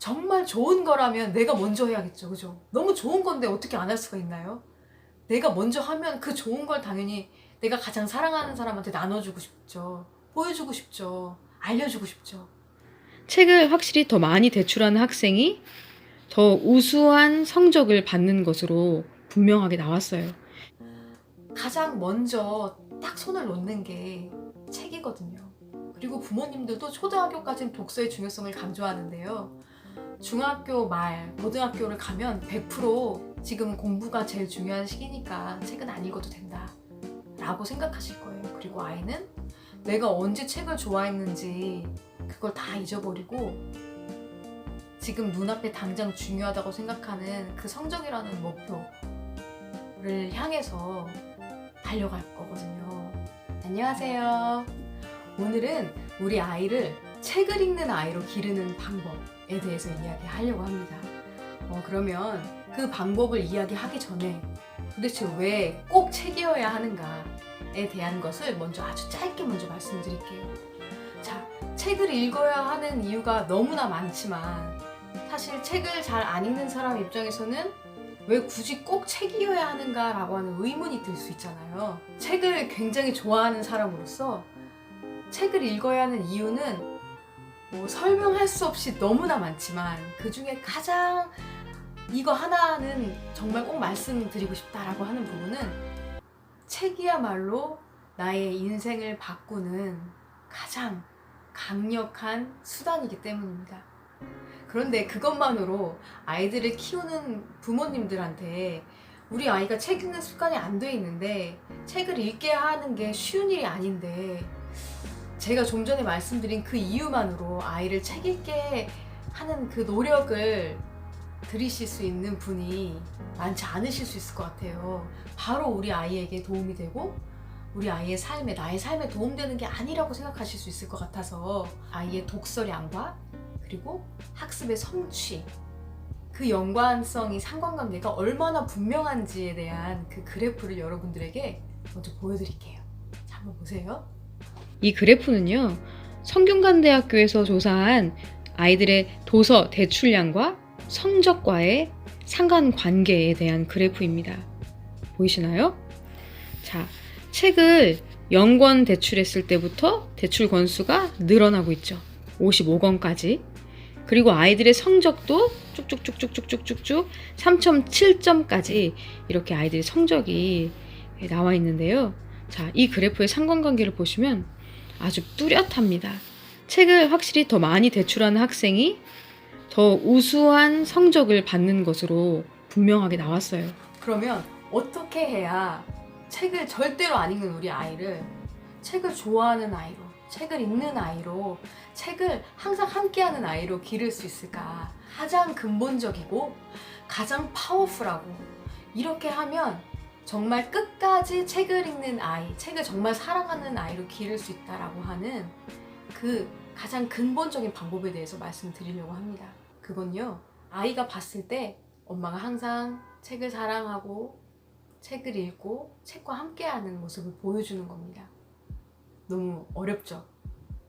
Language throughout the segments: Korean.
정말 좋은 거라면 내가 먼저 해야겠죠. 그죠? 너무 좋은 건데 어떻게 안 할 수가 있나요? 내가 먼저 하면 그 좋은 걸 당연히 내가 가장 사랑하는 사람한테 나눠주고 싶죠. 보여주고 싶죠. 알려주고 싶죠. 책을 확실히 더 많이 대출하는 학생이 더 우수한 성적을 받는 것으로 분명하게 나왔어요. 가장 먼저 딱 손을 놓는 게 책이거든요. 그리고 부모님들도 초등학교까지는 독서의 중요성을 강조하는데요. 중학교 말, 고등학교를 가면 100% 지금 공부가 제일 중요한 시기니까 책은 안 읽어도 된다 라고 생각하실 거예요. 그리고 아이는 내가 언제 책을 좋아했는지 그걸 다 잊어버리고 지금 눈앞에 당장 중요하다고 생각하는 그 성적이라는 목표를 향해서 달려갈 거거든요. 안녕하세요. 오늘은 우리 아이를 책을 읽는 아이로 기르는 방법에 대해서 이야기하려고 합니다. 그러면 그 방법을 이야기하기 전에 도대체 왜 꼭 책이어야 하는가에 대한 것을 먼저 아주 짧게 먼저 말씀드릴게요. 자, 책을 읽어야 하는 이유가 너무나 많지만 사실 책을 잘 안 읽는 사람 입장에서는 왜 굳이 꼭 책이어야 하는가라고 하는 의문이 들 수 있잖아요. 책을 굉장히 좋아하는 사람으로서 책을 읽어야 하는 이유는 설명할 수 없이 너무나 많지만 그 중에 가장 이거 하나는 정말 꼭 말씀드리고 싶다라고 하는 부분은 책이야말로 나의 인생을 바꾸는 가장 강력한 수단이기 때문입니다. 그런데 그것만으로 아이들을 키우는 부모님들한테 우리 아이가 책 읽는 습관이 안 돼 있는데 책을 읽게 하는 게 쉬운 일이 아닌데 제가 좀 전에 말씀드린 그 이유만으로 아이를 책 읽게 하는 그 노력을 들이실 수 있는 분이 많지 않으실 수 있을 것 같아요. 바로 우리 아이에게 도움이 되고 우리 아이의 삶에, 나의 삶에 도움되는 게 아니라고 생각하실 수 있을 것 같아서 아이의 독서량과 그리고 학습의 성취, 그 연관성이, 상관관계가 얼마나 분명한지에 대한 그 그래프를 여러분들에게 먼저 보여드릴게요. 자, 한번 보세요. 이 그래프는요, 성균관대학교에서 조사한 아이들의 도서 대출량과 성적과의 상관관계에 대한 그래프입니다. 보이시나요? 자, 책을 0권 대출했을 때부터 대출 권수가 늘어나고 있죠. 55권까지. 그리고 아이들의 성적도 쭉쭉쭉쭉쭉쭉쭉 3.7점까지 이렇게 아이들의 성적이 나와 있는데요. 자, 이 그래프의 상관관계를 보시면 아주 뚜렷합니다. 책을 확실히 더 많이 대출하는 학생이 더 우수한 성적을 받는 것으로 분명하게 나왔어요. 그러면 어떻게 해야 책을 절대로 안 읽는 우리 아이를 책을 좋아하는 아이로, 책을 읽는 아이로, 책을 항상 함께하는 아이로 기를 수 있을까? 가장 근본적이고 가장 파워풀하고 이렇게 하면 정말 끝까지 책을 읽는 아이, 책을 정말 사랑하는 아이로 기를 수 있다라고 하는 그 가장 근본적인 방법에 대해서 말씀드리려고 합니다. 그건요, 아이가 봤을 때 엄마가 항상 책을 사랑하고 책을 읽고 책과 함께하는 모습을 보여주는 겁니다. 너무 어렵죠?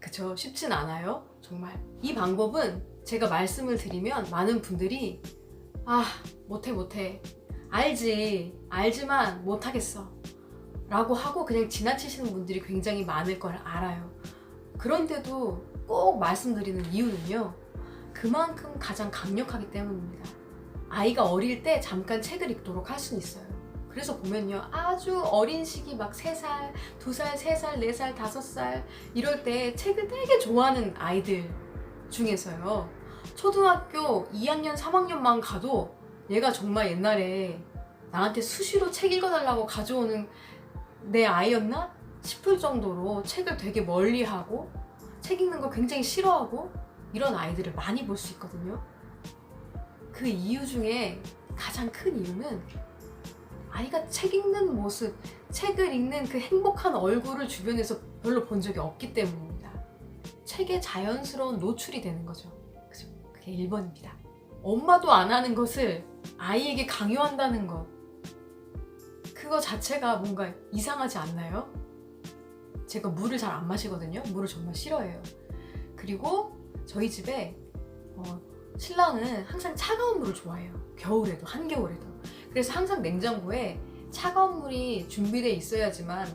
그쵸? 쉽진 않아요? 정말. 이 방법은 제가 말씀을 드리면 많은 분들이 못해 알지만 못하겠어 라고 하고 그냥 지나치시는 분들이 굉장히 많을 걸 알아요. 그런데도 꼭 말씀드리는 이유는요, 그만큼 가장 강력하기 때문입니다. 아이가 어릴 때 잠깐 책을 읽도록 할 수는 있어요. 그래서 보면요, 아주 어린 시기 막 3살, 2살, 3살, 4살, 5살 이럴 때 책을 되게 좋아하는 아이들 중에서요, 초등학교 2학년, 3학년만 가도 얘가 정말 옛날에 나한테 수시로 책 읽어달라고 가져오는 내 아이였나 싶을 정도로 책을 되게 멀리하고 책 읽는 걸 굉장히 싫어하고 이런 아이들을 많이 볼 수 있거든요. 그 이유 중에 가장 큰 이유는 아이가 책 읽는 모습, 책을 읽는 그 행복한 얼굴을 주변에서 별로 본 적이 없기 때문입니다. 책에 자연스러운 노출이 되는 거죠. 그죠? 그게 1번입니다. 엄마도 안 하는 것을 아이에게 강요한다는 것, 그거 자체가 뭔가 이상하지 않나요? 제가 물을 잘 안 마시거든요. 물을 정말 싫어해요. 그리고 저희 집에 신랑은 항상 차가운 물을 좋아해요. 겨울에도 한겨울에도. 그래서 항상 냉장고에 차가운 물이 준비되어 있어야지만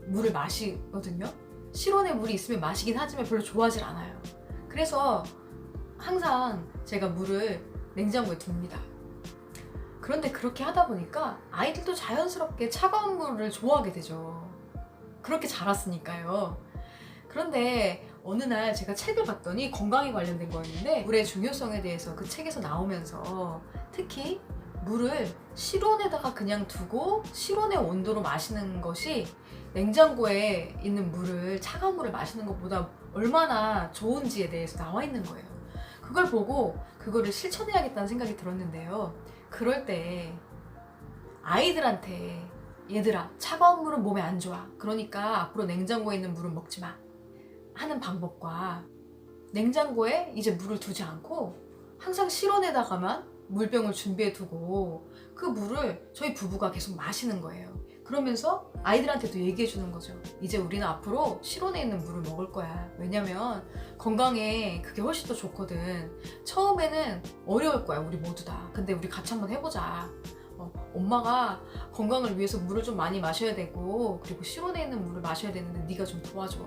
물을 마시거든요. 실온에 물이 있으면 마시긴 하지만 별로 좋아하질 않아요. 그래서 항상 제가 물을 냉장고에 둡니다. 그런데 그렇게 하다 보니까 아이들도 자연스럽게 차가운 물을 좋아하게 되죠. 그렇게 자랐으니까요. 그런데 어느 날 제가 책을 봤더니 건강에 관련된 거였는데 물의 중요성에 대해서 그 책에서 나오면서 특히 물을 실온에다가 그냥 두고 실온의 온도로 마시는 것이 냉장고에 있는 물을 차가운 물을 마시는 것보다 얼마나 좋은지에 대해서 나와 있는 거예요. 그걸 보고 그거를 실천해야겠다는 생각이 들었는데요. 그럴 때 아이들한테 얘들아 차가운 물은 몸에 안 좋아. 그러니까 앞으로 냉장고에 있는 물은 먹지 마. 하는 방법과 냉장고에 이제 물을 두지 않고 항상 실온에다가만 물병을 준비해 두고 그 물을 저희 부부가 계속 마시는 거예요. 그러면서 아이들한테도 얘기해 주는 거죠. 이제 우리는 앞으로 실온에 있는 물을 먹을 거야. 왜냐면 건강에 그게 훨씬 더 좋거든. 처음에는 어려울 거야, 우리 모두 다. 근데 우리 같이 한번 해보자. 엄마가 건강을 위해서 물을 좀 많이 마셔야 되고 그리고 실온에 있는 물을 마셔야 되는데 네가 좀 도와줘.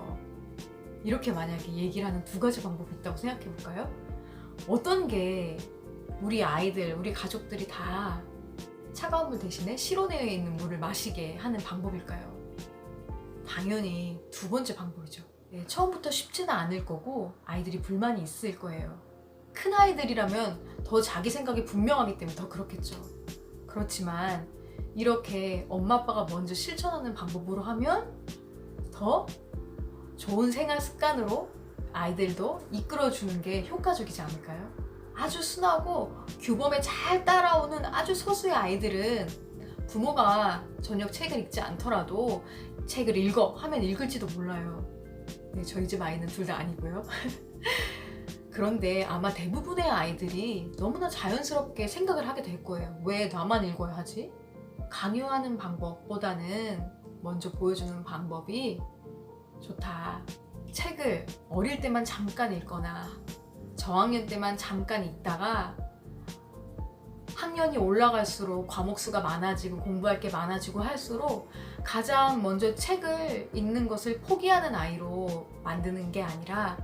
이렇게 만약에 얘기를 하는 두 가지 방법이 있다고 생각해 볼까요? 어떤 게 우리 아이들, 우리 가족들이 다 차가운 물 대신에 실온에 있는 물을 마시게 하는 방법일까요? 당연히 두 번째 방법이죠. 처음부터 쉽지는 않을 거고 아이들이 불만이 있을 거예요. 큰 아이들이라면 더 자기 생각이 분명하기 때문에 더 그렇겠죠. 그렇지만 이렇게 엄마 아빠가 먼저 실천하는 방법으로 하면 더 좋은 생활 습관으로 아이들도 이끌어주는 게 효과적이지 않을까요? 아주 순하고 규범에 잘 따라오는 아주 소수의 아이들은 부모가 저녁 책을 읽지 않더라도 책을 읽어 하면 읽을지도 몰라요. 네, 저희 집 아이는 둘 다 아니고요. 그런데 아마 대부분의 아이들이 너무나 자연스럽게 생각을 하게 될 거예요. 왜 나만 읽어야 하지? 강요하는 방법보다는 먼저 보여주는 방법이 좋다. 책을 어릴 때만 잠깐 읽거나 저학년 때만 잠깐 읽다가 학년이 올라갈수록 과목 수가 많아지고 공부할 게 많아지고 할수록 가장 먼저 책을 읽는 것을 포기하는 아이로 만드는 게 아니라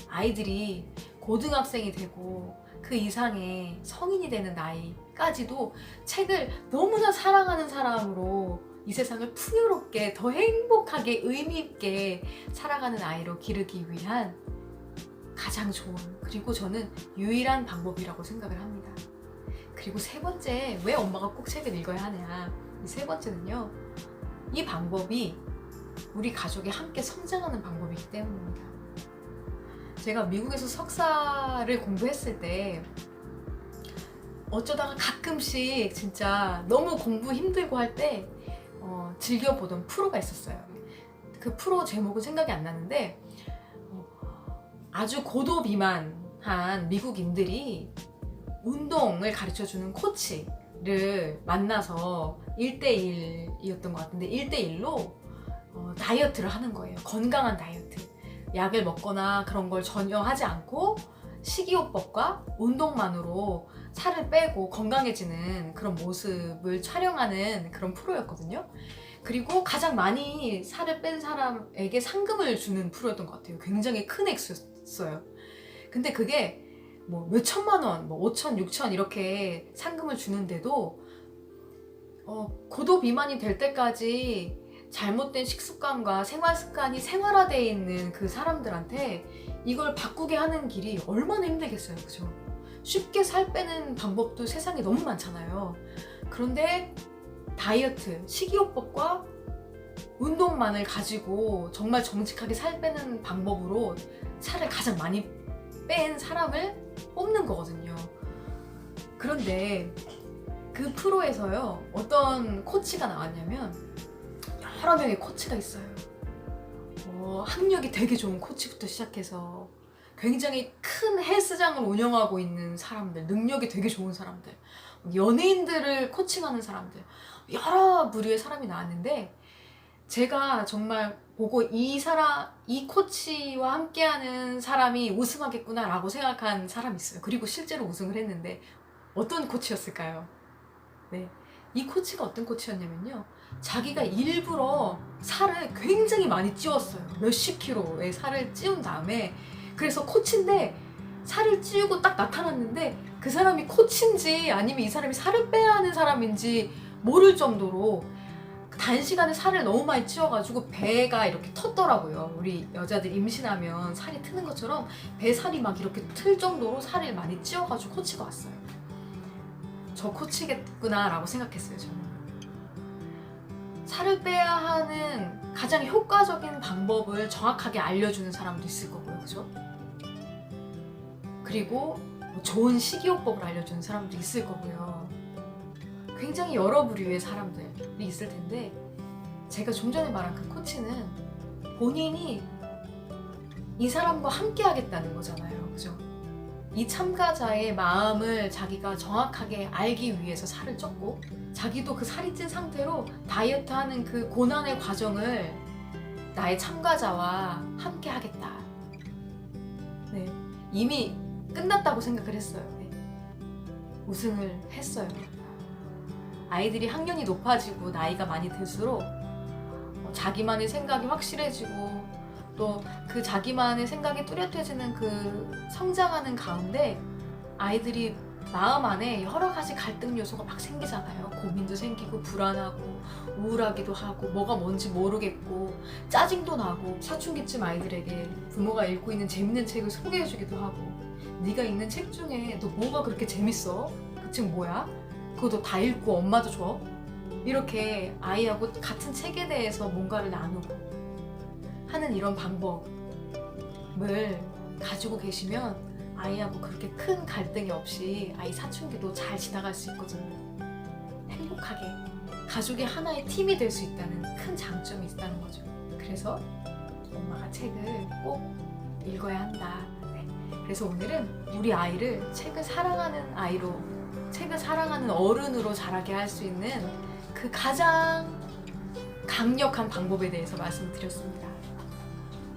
아이들이 고등학생이 되고 그 이상의 성인이 되는 나이까지도 책을 너무나 사랑하는 사람으로 이 세상을 풍요롭게 더 행복하게 의미 있게 살아가는 아이로 기르기 위한 가장 좋은 그리고 저는 유일한 방법이라고 생각을 합니다. 그리고 세 번째, 왜 엄마가 꼭 책을 읽어야 하냐? 이 세 번째는요, 이 방법이 우리 가족이 함께 성장하는 방법이기 때문입니다. 제가 미국에서 석사를 공부했을 때 어쩌다가 가끔씩 진짜 너무 공부 힘들고 할 때 즐겨보던 프로가 있었어요. 그 프로 제목은 생각이 안 나는데 아주 고도 비만한 미국인들이 운동을 가르쳐주는 코치를 만나서 1대1이었던 것 같은데 1대1로 다이어트를 하는 거예요. 건강한 다이어트. 약을 먹거나 그런 걸 전혀 하지 않고 식이요법과 운동만으로 살을 빼고 건강해지는 그런 모습을 촬영하는 그런 프로였거든요. 그리고 가장 많이 살을 뺀 사람에게 상금을 주는 프로였던 것 같아요. 굉장히 큰 액수였어요. 근데 그게 뭐 몇천만 원, 뭐 5천, 6천 이렇게 상금을 주는데도 고도 비만이 될 때까지 잘못된 식습관과 생활 습관이 생활화되어 있는 그 사람들한테 이걸 바꾸게 하는 길이 얼마나 힘들겠어요, 그죠? 쉽게 살 빼는 방법도 세상에 너무 많잖아요. 그런데 다이어트, 식이요법과 운동만을 가지고 정말 정직하게 살 빼는 방법으로 살을 가장 많이 뺀 사람을 뽑는 거거든요. 그런데 그 프로에서요, 어떤 코치가 나왔냐면 여러 명의 코치가 있어요. 학력이 되게 좋은 코치부터 시작해서 굉장히 큰 헬스장을 운영하고 있는 사람들, 능력이 되게 좋은 사람들, 연예인들을 코칭하는 사람들, 여러 부류의 사람이 나왔는데 제가 정말 보고 이 코치와 함께하는 사람이 우승하겠구나라고 생각한 사람이 있어요. 그리고 실제로 우승을 했는데 어떤 코치였을까요? 네, 이 코치가 어떤 코치였냐면요. 자기가 일부러 살을 굉장히 많이 찌웠어요. 몇십 킬로의 살을 찌운 다음에, 그래서 코치인데 살을 찌우고 딱 나타났는데 그 사람이 코치인지 아니면 이 사람이 살을 빼야 하는 사람인지 모를 정도로 단시간에 살을 너무 많이 찌워가지고 배가 이렇게 텄더라고요. 우리 여자들 임신하면 살이 트는 것처럼 배 살이 막 이렇게 틀 정도로 살을 많이 찌워가지고 코치가 왔어요. 저 코치겠구나 라고 생각했어요. 저는 살을 빼야 하는 가장 효과적인 방법을 정확하게 알려주는 사람도 있을 거고요. 그죠? 그리고 뭐 좋은 식이요법을 알려주는 사람도 있을 거고요. 굉장히 여러 부류의 사람들이 있을 텐데, 제가 좀 전에 말한 그 코치는 본인이 이 사람과 함께 하겠다는 거잖아요. 그죠? 이 참가자의 마음을 자기가 정확하게 알기 위해서 살을 쪘고, 자기도 그 살이 찐 상태로 다이어트 하는 그 고난의 과정을 나의 참가자와 함께 하겠다. 네, 이미 끝났다고 생각을 했어요. 네. 우승을 했어요. 아이들이 학년이 높아지고 나이가 많이 들수록 자기만의 생각이 확실해지고, 또 그 자기만의 생각이 뚜렷해지는 그 성장하는 가운데 아이들이 마음 안에 여러 가지 갈등 요소가 막 생기잖아요. 고민도 생기고 불안하고 우울하기도 하고 뭐가 뭔지 모르겠고 짜증도 나고, 사춘기쯤 아이들에게 부모가 읽고 있는 재밌는 책을 소개해주기도 하고, 네가 읽는 책 중에 너 뭐가 그렇게 재밌어? 그 책 뭐야? 그거 너 다 읽고 엄마도 줘? 이렇게 아이하고 같은 책에 대해서 뭔가를 나누고 하는 이런 방법을 가지고 계시면 아이하고 그렇게 큰 갈등이 없이 아이 사춘기도 잘 지나갈 수 있거든요. 행복하게 가족이 하나의 팀이 될 수 있다는 큰 장점이 있다는 거죠. 그래서 엄마가 책을 꼭 읽어야 한다. 네. 그래서 오늘은 우리 아이를 책을 사랑하는 아이로, 책을 사랑하는 어른으로 자라게 할 수 있는 그 가장 강력한 방법에 대해서 말씀드렸습니다.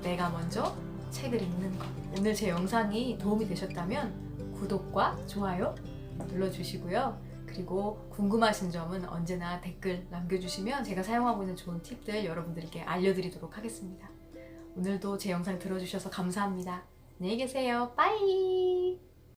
내가 먼저 책을 읽는 것. 오늘 제 영상이 도움이 되셨다면 구독과 좋아요 눌러주시고요. 그리고 궁금하신 점은 언제나 댓글 남겨주시면 제가 사용하고 있는 좋은 팁들 여러분들께 알려드리도록 하겠습니다. 오늘도 제 영상 들어주셔서 감사합니다. 안녕히 계세요. 빠이.